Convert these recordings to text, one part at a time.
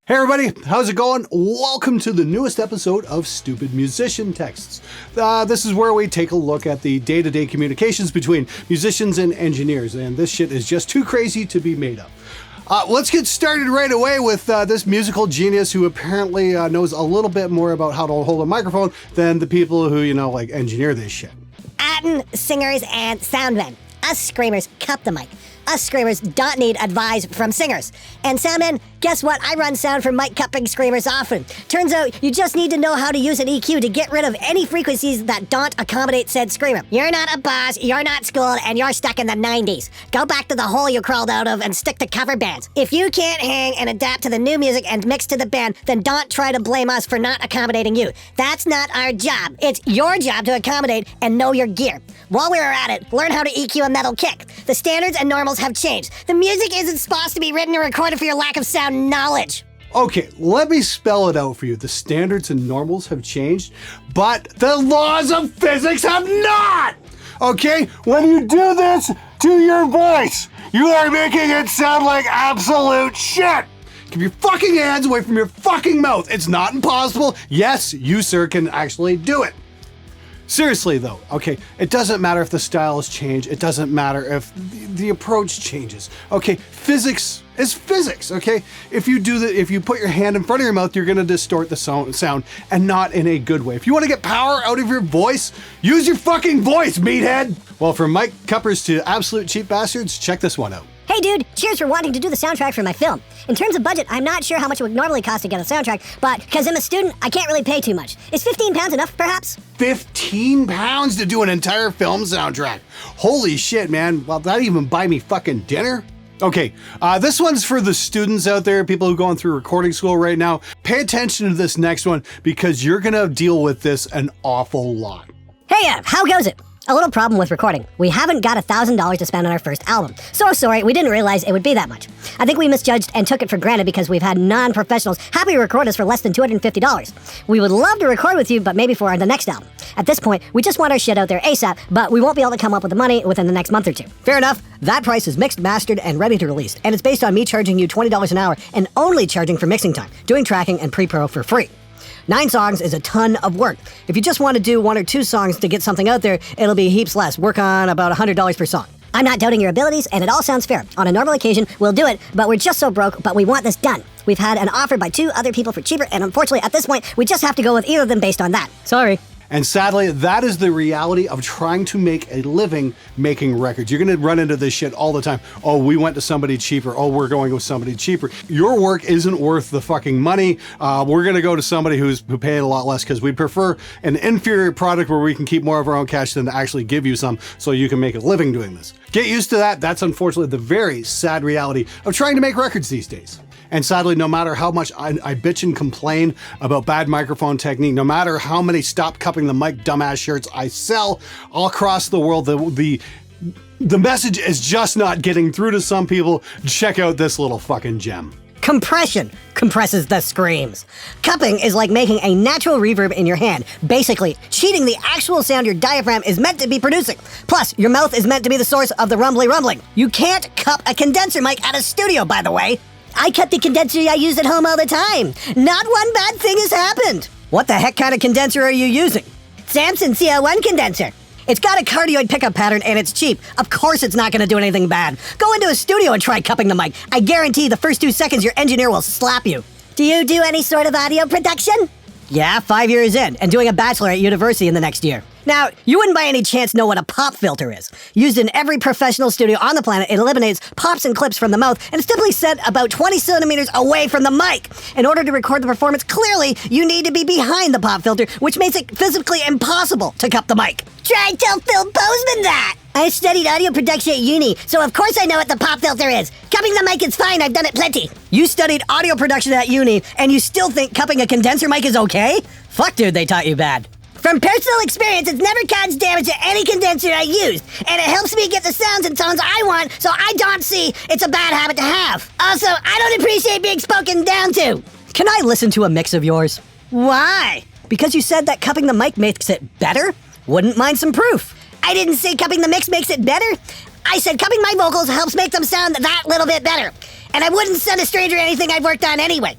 Hey everybody, how's it going? Welcome to the newest episode of Stupid Musician Texts. This is where we take a look at the day-to-day communications between musicians and engineers, and this shit is just too crazy to be made up. Let's get started right away with this musical genius who apparently knows a little bit more about how to hold a microphone than the people who, engineer this shit. Singers and soundmen. Us screamers cup the mic. Us screamers don't need advice from singers. And soundmen, guess what? I run sound for mic cupping screamers often. Turns out you just need to know how to use an EQ to get rid of any frequencies that don't accommodate said screamer. You're not a boss, you're not schooled, and you're stuck in the 90s. Go back to the hole you crawled out of and stick to cover bands. If you can't hang and adapt to the new music and mix to the band, then don't try to blame us for not accommodating you. That's not our job. It's your job to accommodate and know your gear. While we're at it, learn how to EQ a metal kick. The standards and normals have changed. The music isn't supposed to be written or recorded for your lack of sound knowledge. Okay, let me spell it out for you. The standards and normals have changed, but the laws of physics have not! Okay, when you do this to your voice, you are making it sound like absolute shit! Keep your fucking hands away from your fucking mouth. It's not impossible. Yes, you, sir, can actually do it. Seriously though, okay, it doesn't matter if the styles change, it doesn't matter if the approach changes. Okay, physics is physics, okay? If you put your hand in front of your mouth, you're gonna distort the sound and not in a good way. If you wanna get power out of your voice, use your fucking voice, meathead! Well, from mic cuppers to absolute cheap bastards, check this one out. Hey dude, cheers for wanting to do the soundtrack for my film. In terms of budget, I'm not sure how much it would normally cost to get a soundtrack, but because I'm a student, I can't really pay too much. Is £15 enough, perhaps? £15 to do an entire film soundtrack? Holy shit, man. Well, that'd even buy me fucking dinner? Okay, this one's for the students out there, people who are going through recording school right now. Pay attention to this next one because you're gonna deal with this an awful lot. Hey, how goes it? A little problem with recording. We haven't got $1,000 to spend on our first album. So sorry, we didn't realize it would be that much. I think we misjudged and took it for granted because we've had non-professionals happy to record us for less than $250. We would love to record with you, but maybe for the next album. At this point, we just want our shit out there ASAP, but we won't be able to come up with the money within the next month or two. Fair enough. That price is mixed, mastered, and ready to release. And it's based on me charging you $20 an hour and only charging for mixing time, doing tracking and pre-pro for free. 9 songs is a ton of work. If you just want to do 1 or 2 songs to get something out there, it'll be heaps less. Work on about $100 per song. I'm not doubting your abilities, and it all sounds fair. On a normal occasion, we'll do it, but we're just so broke, but we want this done. We've had an offer by 2 other people for cheaper, and unfortunately, at this point, we just have to go with either of them based on that. Sorry. And sadly, that is the reality of trying to make a living making records. You're gonna run into this shit all the time. Oh, we went to somebody cheaper. Oh, we're going with somebody cheaper. Your work isn't worth the fucking money. We're gonna go to somebody who paid a lot less because we prefer an inferior product where we can keep more of our own cash than to actually give you some so you can make a living doing this. Get used to that. That's unfortunately the very sad reality of trying to make records these days. And sadly, no matter how much I bitch and complain about bad microphone technique, no matter how many stop cupping the mic dumbass shirts I sell all across the world, the message is just not getting through to some people. Check out this little fucking gem. Compression compresses the screams. Cupping is like making a natural reverb in your hand, basically cheating the actual sound your diaphragm is meant to be producing. Plus, your mouth is meant to be the source of the rumbling. You can't cup a condenser mic at a studio, by the way. I cut the condenser I use at home all the time. Not one bad thing has happened. What the heck kind of condenser are you using? Samson CL1 condenser. It's got a cardioid pickup pattern and it's cheap. Of course it's not going to do anything bad. Go into a studio and try cupping the mic. I guarantee the first 2 seconds your engineer will slap you. Do you do any sort of audio production? Yeah, 5 years in, and doing a bachelor at university in the next year. Now, you wouldn't by any chance know what a pop filter is. Used in every professional studio on the planet, it eliminates pops and clips from the mouth and is typically set about 20 centimeters away from the mic. In order to record the performance clearly, you need to be behind the pop filter, which makes it physically impossible to cup the mic. Try tell Phil Bozeman that! I studied audio production at uni, so of course I know what the pop filter is. Cupping the mic is fine, I've done it plenty. You studied audio production at uni, and you still think cupping a condenser mic is okay? Fuck dude, they taught you bad. From personal experience, it's never caused damage to any condenser I used, and it helps me get the sounds and tones I want, so I don't see it's a bad habit to have. Also, I don't appreciate being spoken down to. Can I listen to a mix of yours? Why? Because you said that cupping the mic makes it better? Wouldn't mind some proof. I didn't say cupping the mix makes it better. I said cupping my vocals helps make them sound that little bit better. And I wouldn't send a stranger anything I've worked on anyway.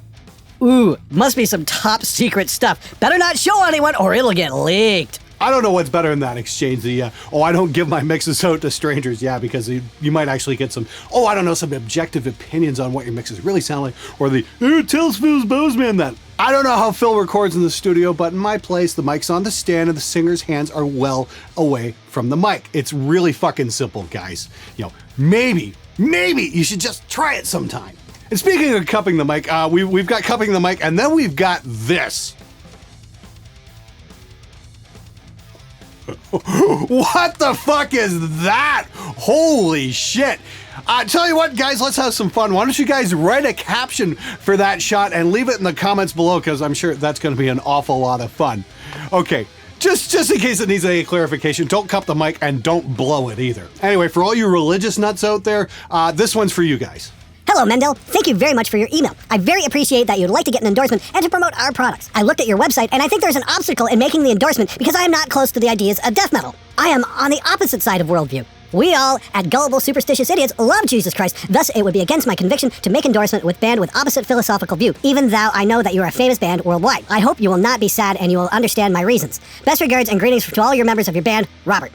Ooh, must be some top secret stuff. Better not show anyone or it'll get leaked. I don't know what's better in that exchange. I don't give my mixes out to strangers. Yeah, because you might actually get some, some objective opinions on what your mixes really sound like. Or tell Phil's Bozeman that. I don't know how Phil records in the studio, but in my place, the mic's on the stand and the singer's hands are well away from the mic. It's really fucking simple, guys. Maybe you should just try it sometime. And speaking of cupping the mic, we've got cupping the mic, and then we've got this. What the fuck is that? Holy shit. Tell you what, guys, let's have some fun. Why don't you guys write a caption for that shot and leave it in the comments below, because I'm sure that's going to be an awful lot of fun. Okay, just in case it needs any clarification, don't cup the mic and don't blow it either. Anyway, for all you religious nuts out there, this one's for you guys. Hello, Mendel. Thank you very much for your email. I very appreciate that you'd like to get an endorsement and to promote our products. I looked at your website, and I think there's an obstacle in making the endorsement because I am not close to the ideas of death metal. I am on the opposite side of worldview. We all, at Gullible Superstitious Idiots, love Jesus Christ, thus it would be against my conviction to make endorsement with band with opposite philosophical view, even though I know that you are a famous band worldwide. I hope you will not be sad and you will understand my reasons. Best regards and greetings to all your members of your band, Robert.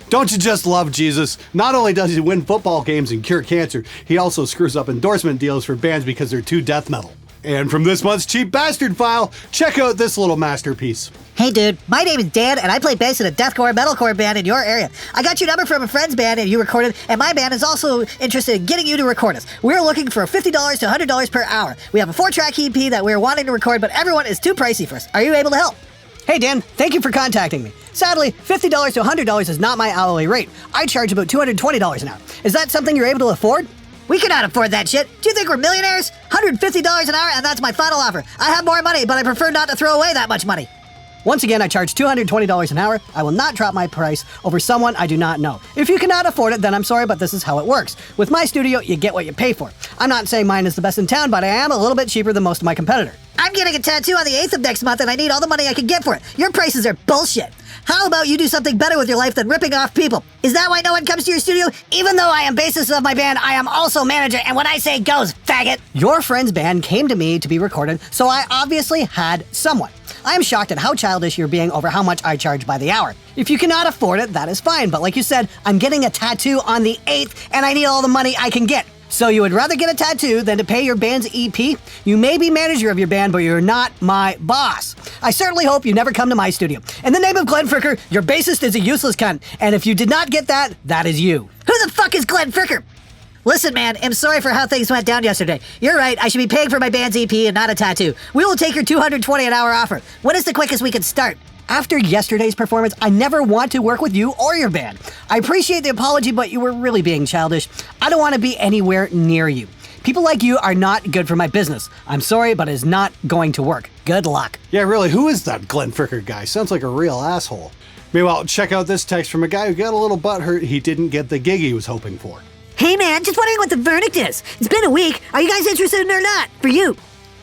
Don't you just love Jesus? Not only does he win football games and cure cancer, he also screws up endorsement deals for bands because they're too death metal. And from this month's Cheap Bastard File, check out this little masterpiece. Hey dude, my name is Dan and I play bass in a deathcore metalcore band in your area. I got your number from a friend's band and you recorded, and my band is also interested in getting you to record us. We're looking for $50 to $100 per hour. We have a 4-track EP that we're wanting to record, but everyone is too pricey for us. Are you able to help? Hey Dan, thank you for contacting me. Sadly, $50 to $100 is not my hourly rate. I charge about $220 an hour. Is that something you're able to afford? We cannot afford that shit. Do you think we're millionaires? $150 an hour, and that's my final offer. I have more money, but I prefer not to throw away that much money. Once again, I charge $220 an hour. I will not drop my price over someone I do not know. If you cannot afford it, then I'm sorry, but this is how it works. With my studio, you get what you pay for. I'm not saying mine is the best in town, but I am a little bit cheaper than most of my competitors. I'm getting a tattoo on the 8th of next month, and I need all the money I can get for it. Your prices are bullshit. How about you do something better with your life than ripping off people? Is that why no one comes to your studio? Even though I am bassist of my band, I am also manager, and when I say goes, faggot. Your friend's band came to me to be recorded, so I obviously had someone. I am shocked at how childish you're being over how much I charge by the hour. If you cannot afford it, that is fine, but like you said, I'm getting a tattoo on the 8th, and I need all the money I can get. So you would rather get a tattoo than to pay your band's EP? You may be manager of your band, but you're not my boss. I certainly hope you never come to my studio. In the name of Glenn Fricker, your bassist is a useless cunt, and if you did not get that, that is you. Who the fuck is Glenn Fricker? Listen, man, I'm sorry for how things went down yesterday. You're right, I should be paying for my band's EP and not a tattoo. We will take your $220 an hour offer. When is the quickest we can start? After yesterday's performance, I never want to work with you or your band. I appreciate the apology, but you were really being childish. I don't want to be anywhere near you. People like you are not good for my business. I'm sorry, but it's not going to work. Good luck. Yeah, really, who is that Glenn Fricker guy? Sounds like a real asshole. Meanwhile, check out this text from a guy who got a little butthurt he didn't get the gig he was hoping for. Hey man, just wondering what the verdict is. It's been a week. Are you guys interested or not? For you.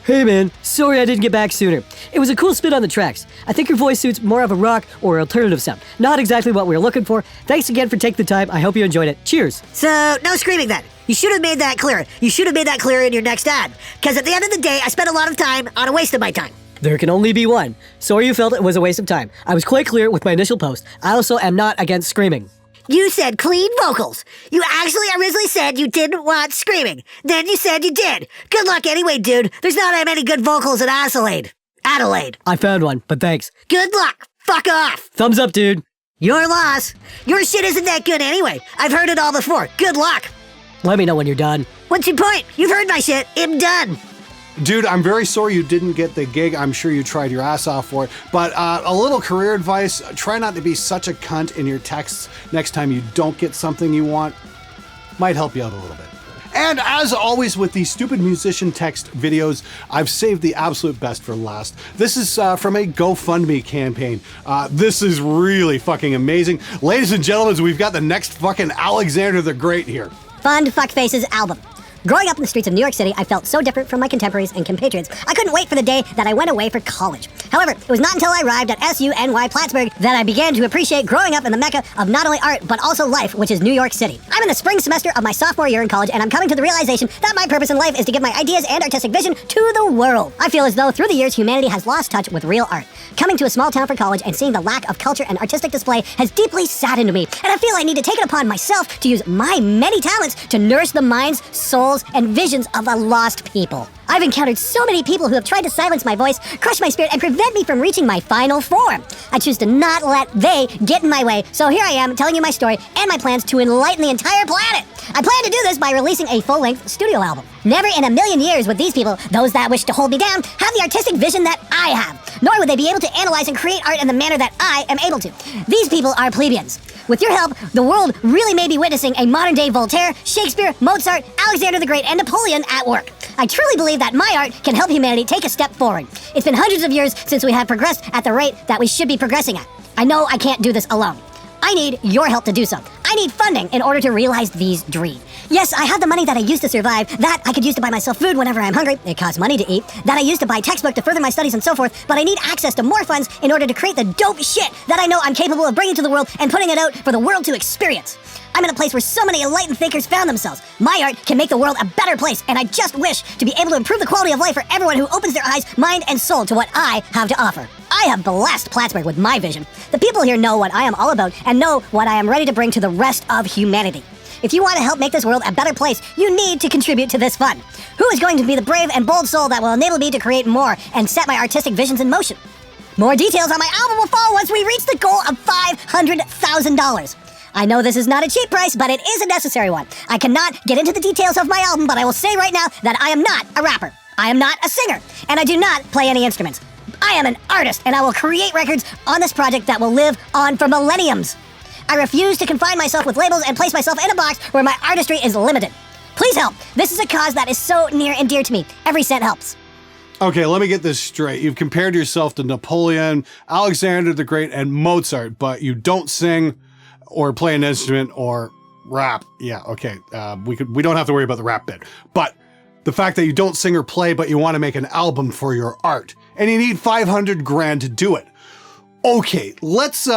Hey man, sorry I didn't get back sooner. It was a cool spin on the tracks. I think your voice suits more of a rock or alternative sound. Not exactly what we were looking for. Thanks again for taking the time. I hope you enjoyed it. Cheers. So, no screaming then. You should have made that clear. You should have made that clear in your next ad. Because at the end of the day, I spent a lot of time on a waste of my time. There can only be one. Sorry you felt it was a waste of time. I was quite clear with my initial post. I also am not against screaming. You said clean vocals. You actually originally said you didn't want screaming. Then you said you did. Good luck anyway, dude. There's not that many good vocals in Adelaide. I found one, but thanks. Good luck. Fuck off. Thumbs up, dude. Your loss. Your shit isn't that good anyway. I've heard it all before. Good luck. Let me know when you're done. What's your point? You've heard my shit. I'm done. Dude, I'm very sorry you didn't get the gig. I'm sure you tried your ass off for it. But a little career advice, try not to be such a cunt in your texts next time you don't get something you want. Might help you out a little bit. And as always with these stupid musician text videos, I've saved the absolute best for last. This is from a GoFundMe campaign. This is really fucking amazing. Ladies and gentlemen, we've got the next fucking Alexander the Great here. Fund Fuckface's album. Growing up in the streets of New York City, I felt so different from my contemporaries and compatriots, I couldn't wait for the day that I went away for college. However, it was not until I arrived at SUNY Plattsburgh that I began to appreciate growing up in the mecca of not only art, but also life, which is New York City. I'm in the spring semester of my sophomore year in college, and I'm coming to the realization that my purpose in life is to give my ideas and artistic vision to the world. I feel as though through the years, humanity has lost touch with real art. Coming to a small town for college and seeing the lack of culture and artistic display has deeply saddened me, and I feel I need to take it upon myself to use my many talents to nourish the minds, souls, and visions of a lost people. I've encountered so many people who have tried to silence my voice, crush my spirit, and prevent me from reaching my final form. I choose to not let they get in my way, so here I am telling you my story and my plans to enlighten the entire planet. I plan to do this by releasing a full-length studio album. Never in a million years would these people, those that wish to hold me down, have the artistic vision that I have, nor would they be able to analyze and create art in the manner that I am able to. These people are plebeians. With your help, the world really may be witnessing a modern-day Voltaire, Shakespeare, Mozart, Alexander the Great, and Napoleon at work. I truly believe that my art can help humanity take a step forward. It's been hundreds of years since we have progressed at the rate that we should be progressing at. I know I can't do this alone. I need your help to do so. I need funding in order to realize these dreams. Yes, I have the money that I used to survive, that I could use to buy myself food whenever I'm hungry, it costs money to eat, that I used to buy textbook to further my studies and so forth, but I need access to more funds in order to create the dope shit that I know I'm capable of bringing to the world and putting it out for the world to experience. I'm in a place where so many enlightened thinkers found themselves. My art can make the world a better place, and I just wish to be able to improve the quality of life for everyone who opens their eyes, mind, and soul to what I have to offer. I have blessed Plattsburgh with my vision. The people here know what I am all about and know what I am ready to bring to the rest of humanity. If you want to help make this world a better place, you need to contribute to this fund. Who is going to be the brave and bold soul that will enable me to create more and set my artistic visions in motion? More details on my album will follow once we reach the goal of $500,000. I know this is not a cheap price, but it is a necessary one. I cannot get into the details of my album, but I will say right now that I am not a rapper. I am not a singer, and I do not play any instruments. I am an artist, and I will create records on this project that will live on for millenniums. I refuse to confine myself with labels and place myself in a box where my artistry is limited. Please help. This is a cause that is so near and dear to me. Every cent helps. Okay, let me get this straight. You've compared yourself to Napoleon, Alexander the Great, and Mozart, but you don't sing or play an instrument or rap. Yeah, okay. We don't have to worry about the rap bit. But the fact that you don't sing or play, but you want to make an album for your art, and you need $500,000 to do it. Okay, let's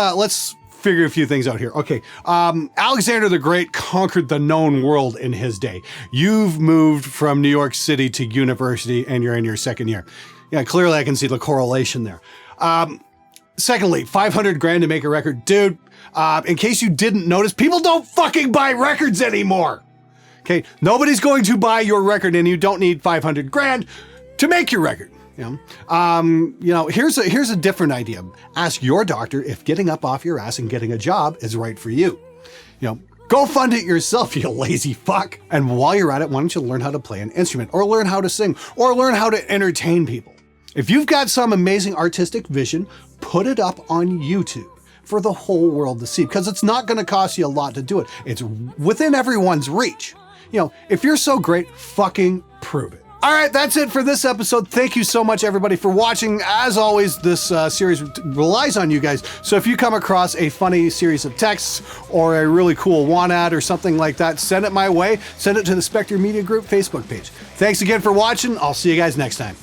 figure a few things out here. Okay, Alexander the Great conquered the known world in his day. You've moved from New York City to university, and you're in your second year. Yeah, clearly I can see the correlation there. Secondly, $500,000 to make a record. Dude, in case you didn't notice, people don't fucking buy records anymore. Okay, nobody's going to buy your record, and you don't need $500,000 to make your record. Here's a different idea. Ask your doctor if getting up off your ass and getting a job is right for you. Go fund it yourself, you lazy fuck. And while you're at it, why don't you learn how to play an instrument, or learn how to sing, or learn how to entertain people? If you've got some amazing artistic vision, put it up on YouTube for the whole world to see, because it's not going to cost you a lot to do it. It's within everyone's reach. If you're so great, fucking prove it. All right, that's it for this episode. Thank you so much, everybody, for watching. As always, this series relies on you guys. So if you come across a funny series of texts or a really cool want ad or something like that, send it my way. Send it to the Spectre Media Group Facebook page. Thanks again for watching. I'll see you guys next time.